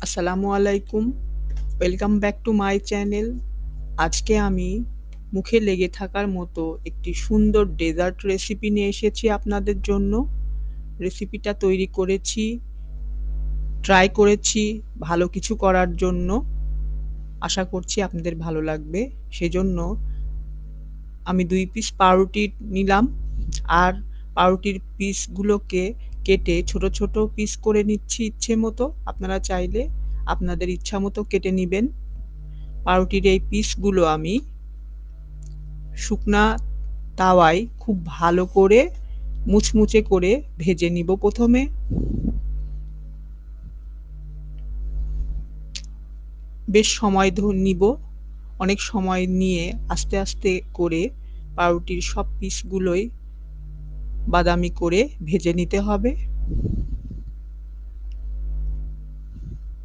আসসালামু আলাইকুম, welcome back to my channel. আজকে আমি মুখে লেগে থাকার মতো একটি সুন্দর ডেজার্ট রেসিপি নিয়ে এসেছি আপনাদের জন্য। রেসিপিটা তৈরি করেছি, ট্রাই করেছি ভালো কিছু করার জন্য। আশা করছি আপনাদের ভালো লাগবে। সেজন্য আমি 2 পিস পাউরুটি নিলাম, আর পাউরুটির পিসগুলোকে কেটে ছোট ছোট পিস করে নিচ্ছি ইচ্ছে মতো। আপনারা চাইলে আপনাদের ইচ্ছা মতো কেটে নিবেন। পাউরুটির এই পিসগুলো আমি শুকনা তাওয়ায় খুব ভালো করে মুচমুচে করে ভেজে নিব প্রথমে। বেশ সময় নিব, অনেক সময় নিয়ে আস্তে আস্তে করে পাউরুটির সব পিসগুলোই বাদামি করে ভেজে নিতে হবে।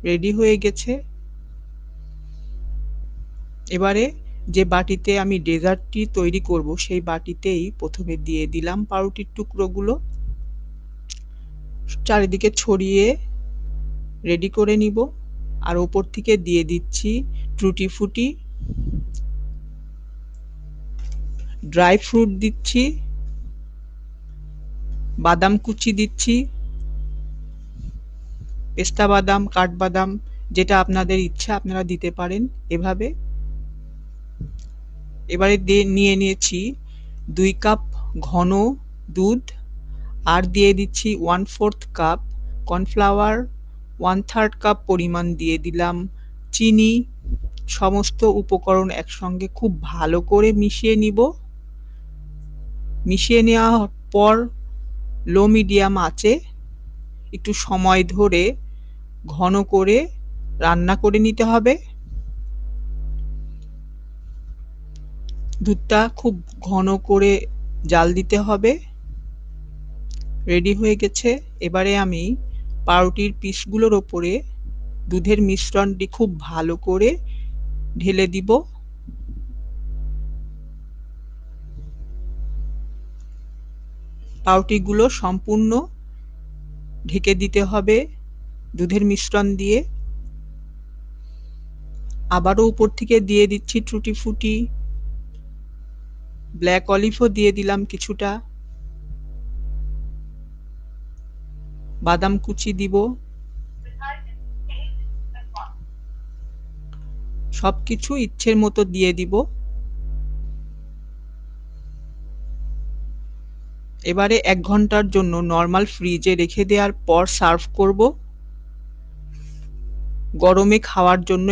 রেডি হয়ে গেছে। এবারে যে বাটিতে আমি ডেজার্টটি তৈরি করব সেই বাটিতেই প্রথমে দিয়ে দিলাম পাউরুটির টুকরোগুলো, চারিদিকে ছড়িয়ে রেডি করে নিব। আর ওপর থেকে দিয়ে দিচ্ছি টুটি ফুটি, ড্রাই ফ্রুট দিচ্ছি, বাদাম কুচি দিচ্ছি, পেস্তা বাদাম, কাঠবাদাম, যেটা আপনাদের ইচ্ছা আপনারা দিতে পারেন এভাবে। এবারে নিয়ে নিয়েছি 2 কাপ ঘন দুধ, আর দিয়ে দিচ্ছি 1/4 কাপ কর্নফ্লাওয়ার, 1/3 কাপ পরিমাণ দিয়ে দিলাম চিনি। সমস্ত উপকরণ একসঙ্গে খুব ভালো করে মিশিয়ে নিব। মিশিয়ে নেওয়ার পর লো মিডিয়াম আঁচে একটু সময় ধরে ঘন করে রান্না করে নিতে হবে। দুধটা খুব ঘন করে জাল দিতে হবে। রেডি হয়ে গেছে। এবারে আমি পাউরুটির পিসগুলোর ওপরে দুধের মিশ্রণটি খুব ভালো করে ঢেলে দিব। পাউরুটিগুলো সম্পূর্ণ ঢেকে দিতে হবে দুধের মিশ্রণ দিয়ে। আবারও উপর থেকে দিয়ে দিচ্ছি টুটি ফুটি, ব্ল্যাক অলিভও দিয়ে দিলাম কিছুটা, বাদাম কুচি দিব। সবকিছু ইচ্ছের মতো দিয়ে দিব। এবারে 1 ঘন্টার জন্য নরমাল ফ্রিজে রেখে দেওয়ার পর সার্ভ করব। গরমে খাওয়ার জন্য